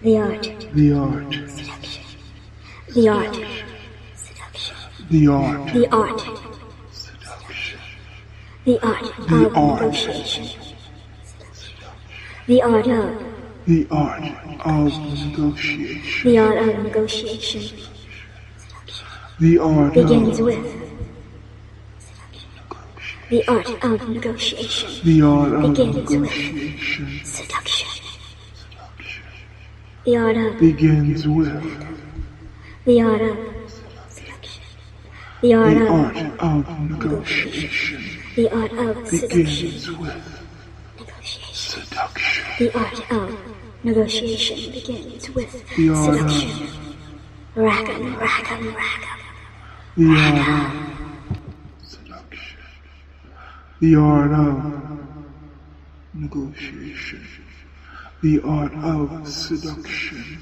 The art. The art. Seduction. The art. Seduction. The art. The art. Seduction. The art The of art. negotiation. The art of. The art of negotiation. The art of negotiation. The art Begins of. with. The art of negotiation. The art of Begins with. negotiation. Seduction. The art of. Begins with. The art of. Seduction. The art The of. art of negotiation. The art of seduction. Begins with. Negotiation. Seduction. The art of negotiation begins with The art of. seduction. Rackham, rackham, rackham. The art of. Seduction. The art of. Negotiation. The art of seduction.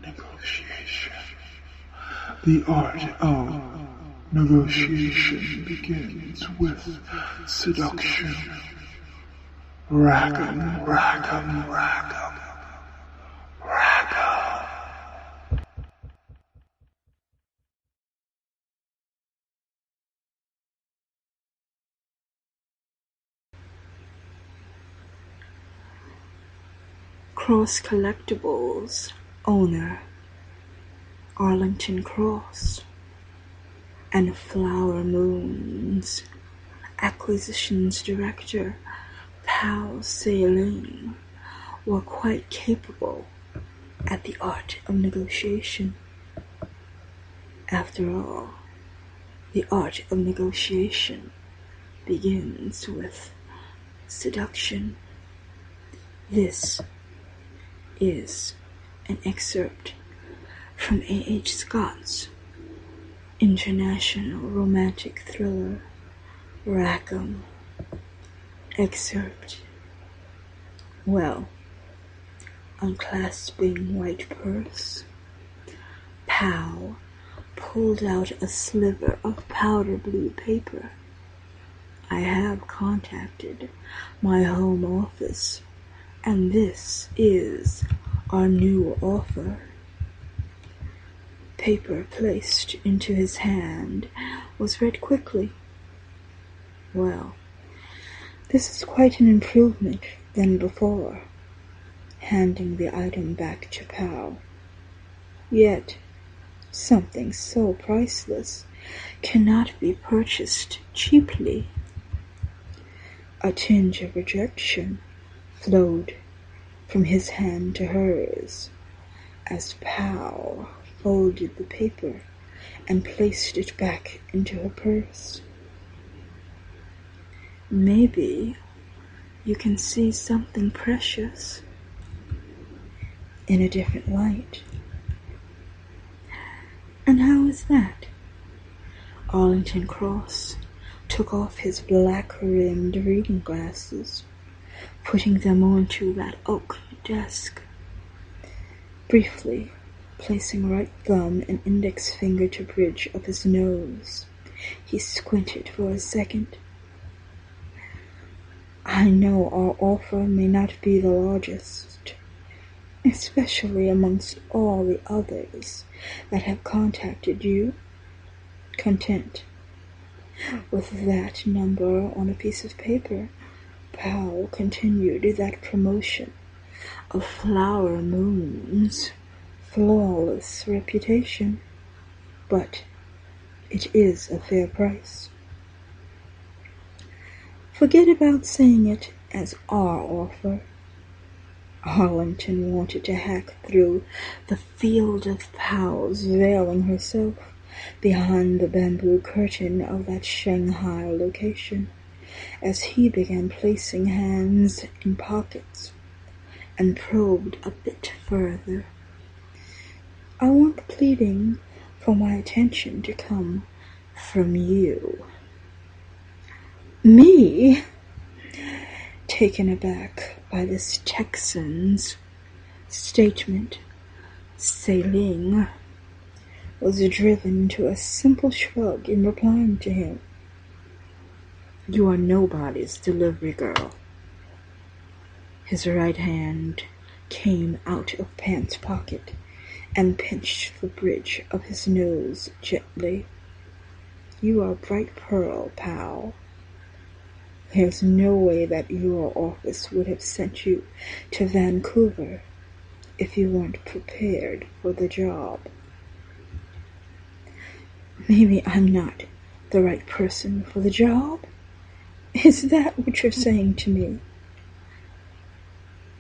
Negotiation. The art of negotiation begins with seduction. Rackham, rackham, rackham, rackham. Cross Collectibles owner Arlington Cross and Flower Moons acquisitions director Tse-Ling were quite capable at the art of negotiation. After all, the art of negotiation begins with seduction. This is an excerpt from A.H. Scott's international romantic thriller, Rackham. Excerpt. Well, unclasping white purse, Pow pulled out a sliver of powder blue paper. I have contacted my home office, and this is our new offer. Paper placed into his hand was read quickly. Well, this is quite an improvement than before. Handing the item back to Pow. Yet, something so priceless cannot be purchased cheaply. A tinge of rejection flowed from his hand to hers as Pow folded the paper and placed it back into her purse. Maybe you can see something precious in a different light. And how is that? Arlington Cross took off his black-rimmed reading glasses, putting them onto that oak desk. Briefly placing right thumb and index finger to bridge of his nose, he squinted for a second. I know our offer may not be the largest, especially amongst all the others that have contacted you. Content with that number on a piece of paper, Powell continued that promotion of Flower Moon's flawless reputation, but it is a fair price. Forget about saying it as our offer. Arlington wanted to hack through the field of Powell's, veiling herself behind the bamboo curtain of that Shanghai location, as he began placing hands in pockets and probed a bit further. I want pleading for my attention to come from you. Me? Taken aback by this Texan's statement, Tse-Ling was driven to a simple shrug in replying to him. You are nobody's delivery girl. His right hand came out of Pant's pocket and pinched the bridge of his nose gently. "You are a bright pearl, pal. There's no way that your office would have sent you to Vancouver if you weren't prepared for the job." "Maybe I'm not the right person for the job? Is that what you're saying to me?"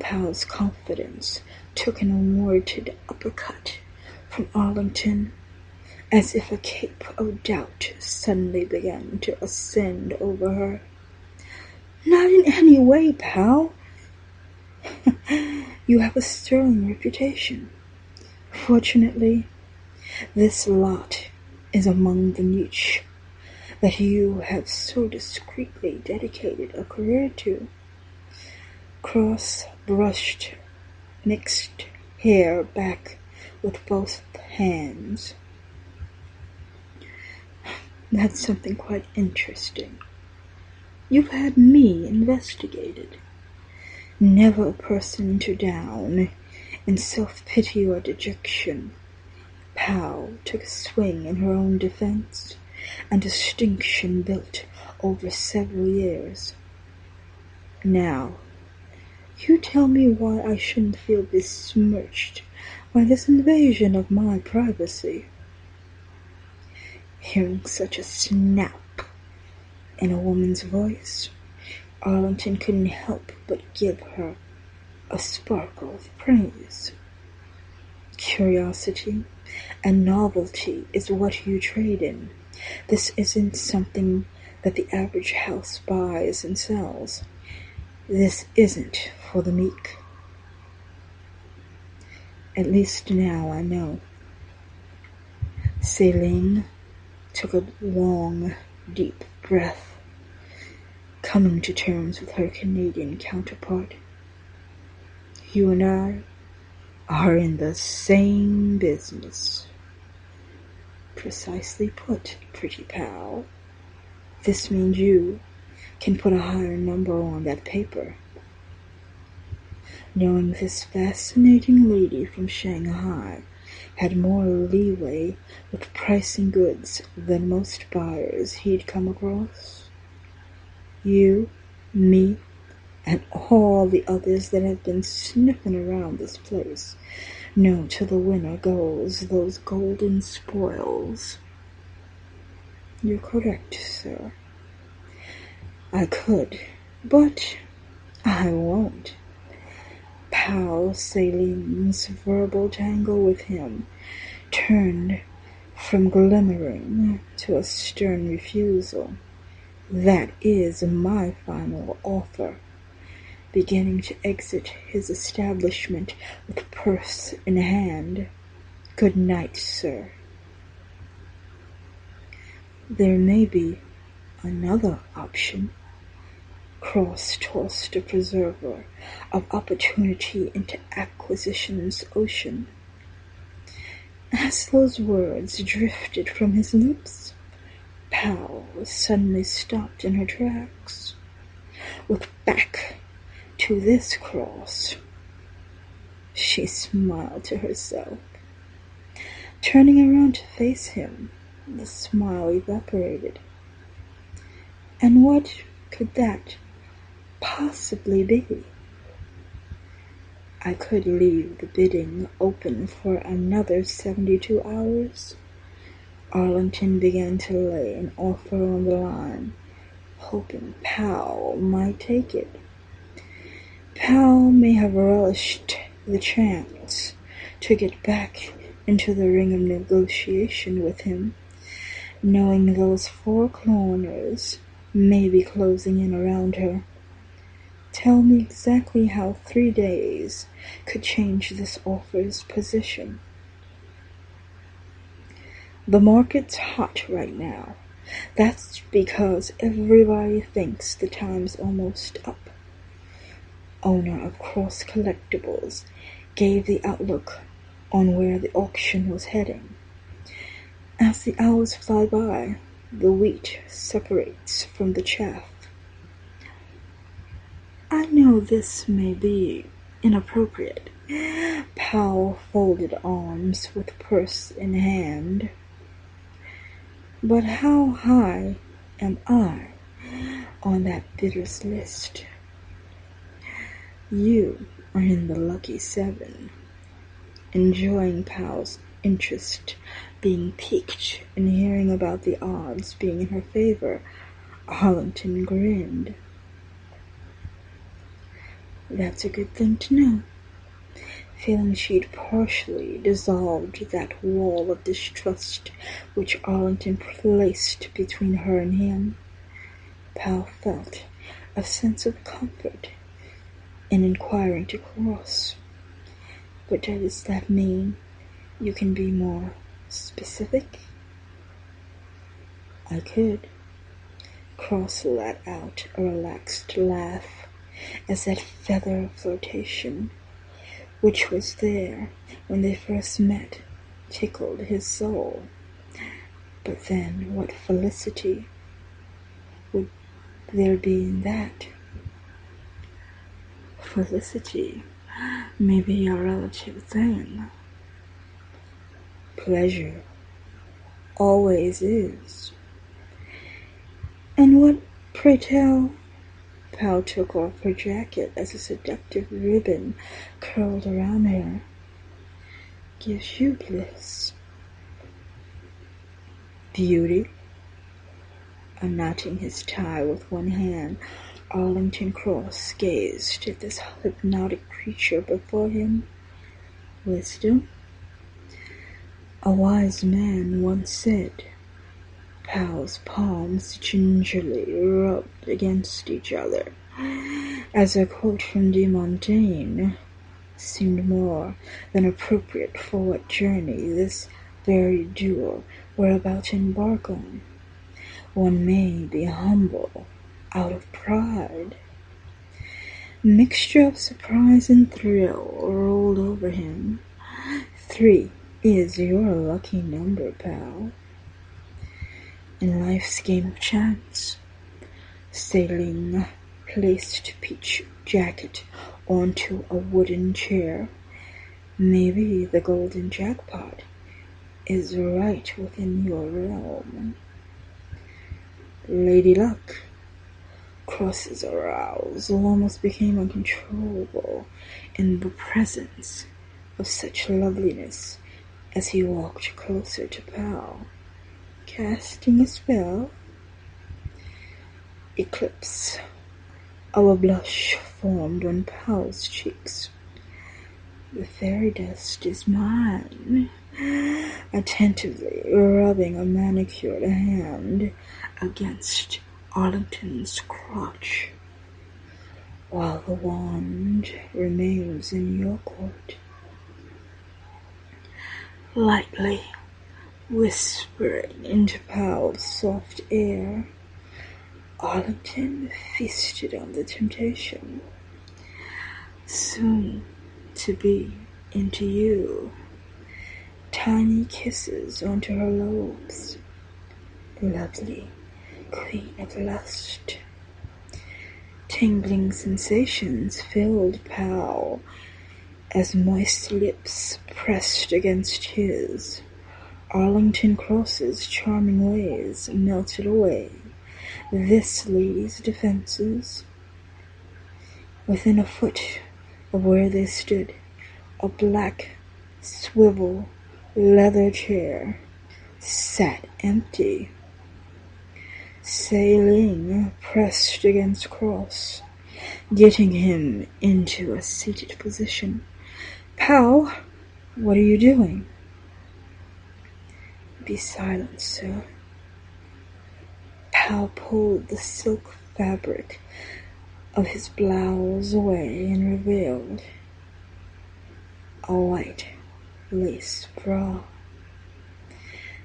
Pal's confidence took an unwarranted uppercut from Arlington, as if a cape of doubt suddenly began to ascend over her. "Not in any way, pal. You have a sterling reputation. Fortunately, this lot is among the niche that you have so discreetly dedicated a career to. Cross-brushed, mixed hair back with both hands. That's something quite interesting. You've had me investigated. Never a person to down in self-pity or dejection. Pal took a swing in her own defense, and distinction built over several years. Now, you tell me why I shouldn't feel besmirched by this invasion of my privacy." Hearing such a snap in a woman's voice, Arlington couldn't help but give her a sparkle of praise. "Curiosity and novelty is what you trade in. This isn't something that the average house buys and sells. This isn't for the meek. At least now I know." Tse-Ling took a long, deep breath, coming to terms with her Canadian counterpart. "You and I are in the same business." "Precisely put, pretty pal. This means you can put a higher number on that paper." Knowing this fascinating lady from Shanghai had more leeway with pricing goods than most buyers he'd come across, you, me, and all the others that have been sniffing around this place know to the winner goes those golden spoils. You're correct, sir. I could, but I won't. Pal Tse-Ling's verbal tangle with him turned from glimmering to a stern refusal. "That is my final offer." Beginning to exit his establishment with purse in hand. "Good night, sir." "There may be another option," cross-tossed a preserver of opportunity into acquisition's ocean. As those words drifted from his lips, Pal suddenly stopped in her tracks. With back to this cross, she smiled to herself. Turning around to face him, the smile evaporated. And what could that possibly be? "I could leave the bidding open for another 72 hours. Arlington began to lay an offer on the line, hoping Pal might take it. Pal may have relished the chance to get back into the ring of negotiation with him, knowing those 4 corners may be closing in around her. Tell me exactly how 3 days could change this offer's position. The market's hot right now. That's because everybody thinks the time's almost up. Owner of Cross Collectibles gave the outlook on where the auction was heading. As the hours fly by, the wheat separates from the chaff. I know this may be inappropriate. Pal folded arms with purse in hand. But how high am I on that bidder's list? You are in the lucky 7, enjoying Pal's interest being piqued and hearing about the odds being in her favor. Arlington grinned. That's a good thing to know. Feeling she'd partially dissolved that wall of distrust which Arlington placed between her and him, Pal felt a sense of comfort in inquiring to Cross. But does that mean you can be more specific? I could. Cross let out a relaxed laugh as that feather of flirtation, which was there when they first met, tickled his soul. But then what felicity would there be in that? Felicity may be a relative thing. Pleasure always is. And what, pray tell? Pal took off her jacket as a seductive ribbon curled around her. Gives you bliss. Beauty. Unknotting his tie with one hand, Arlington Cross gazed at this hypnotic creature before him. Wisdom? A wise man once said. Pal's palms gingerly rubbed against each other, as a quote from De Montaigne seemed more than appropriate for what journey this very duo were about to embark on. One may be humble out of pride. Mixture of surprise and thrill rolled over him. 3 is your lucky number, Pal. In life's game of chance, Tse-Ling placed Peach Jacket onto a wooden chair. Maybe the golden jackpot is right within your realm. Lady Luck. Cross's arousal almost became uncontrollable in the presence of such loveliness as he walked closer to Pal. Casting a spell. Eclipse of a blush formed on Pal's cheeks. The fairy dust is mine. Attentively rubbing a manicured hand against Arlington's crotch, while the wand remains in your court. Lightly whispering into Pal's soft ear, Arlington feasted on the temptation. Soon to be into you. Tiny kisses onto her lobes. Lovely queen of lust. Tingling sensations filled Pal as moist lips pressed against his. Arlington Cross's charming ways melted away this lady's defenses. Within a foot of where they stood, a black swivel leather chair sat empty. Tse-Ling pressed against Cross, getting him into a seated position. Pal, what are you doing? Be silent, sir. Pal pulled the silk fabric of his blouse away and revealed a white lace bra.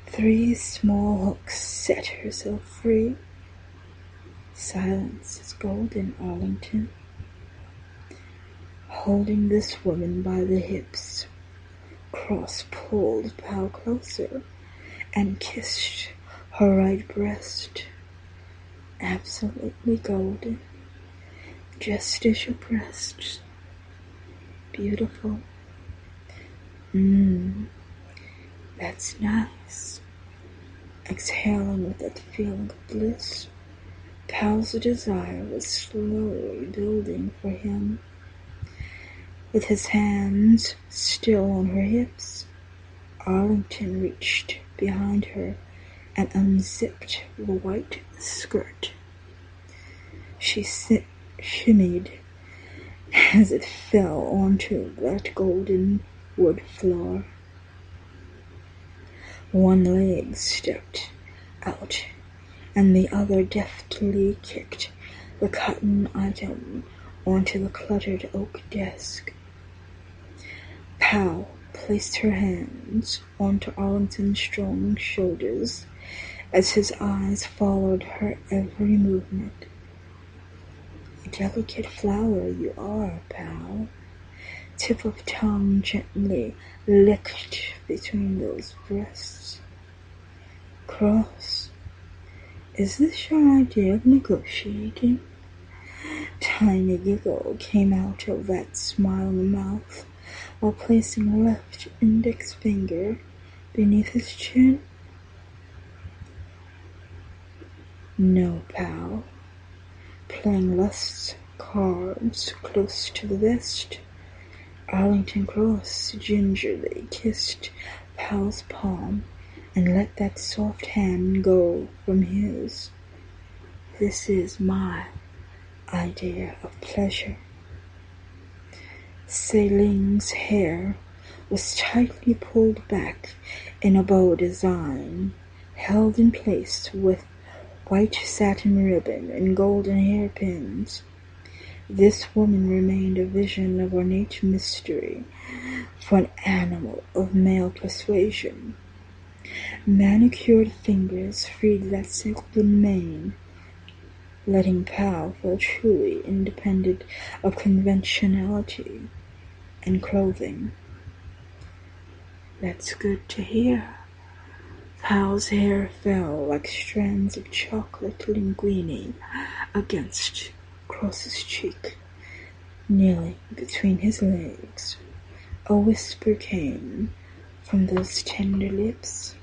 3 small hooks set herself free. Silence is golden, Arlington. Holding this woman by the hips, Cross pulled Pal closer and kissed her right breast. Absolutely golden, just as your breasts. beautiful. That's nice. Exhaling with that feeling of bliss, Pal's desire was slowly building for him. With his hands still on her hips, Arlington reached behind her and unzipped the white skirt. She shimmied as it fell onto that golden wood floor. One leg stepped out, and the other deftly kicked the cotton item onto the cluttered oak desk. Pal placed her hands onto Arlington's strong shoulders as his eyes followed her every movement. A delicate flower you are, Pal. Tip of tongue gently licked between those breasts. Cross, is this your idea of negotiating? Tiny giggle came out of that smiling mouth while placing left index finger beneath his chin. No, Pal. Playing lust's cards close to the vest, Arlington Cross gingerly kissed Pal's palm and let that soft hand go from his. This is my idea of pleasure. Tse-Ling's hair was tightly pulled back in a bow design, held in place with white satin ribbon and golden hairpins. This woman remained a vision of ornate mystery for an animal of male persuasion. Manicured fingers freed that silken mane, letting Pal feel truly independent of conventionality and clothing. That's good to hear. Pal's hair fell like strands of chocolate linguine against Cross's cheek. Kneeling between his legs, a whisper came from those tender lips.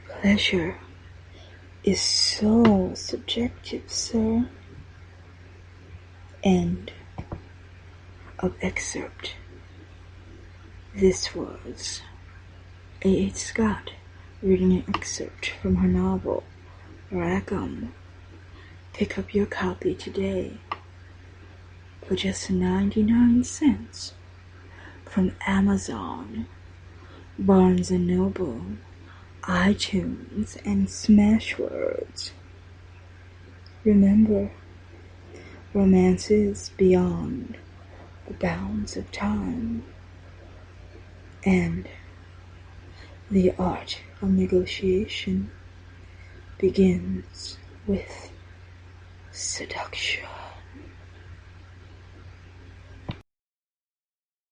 Pleasure is so subjective, sir. End of excerpt. This was A.H. Scott reading an excerpt from her novel, Rackham. Pick up your copy today for just 99 cents from Amazon, Barnes & Noble, iTunes, and Smashwords. Remember, romance is beyond the bounds of time, and the art of negotiation begins with seduction.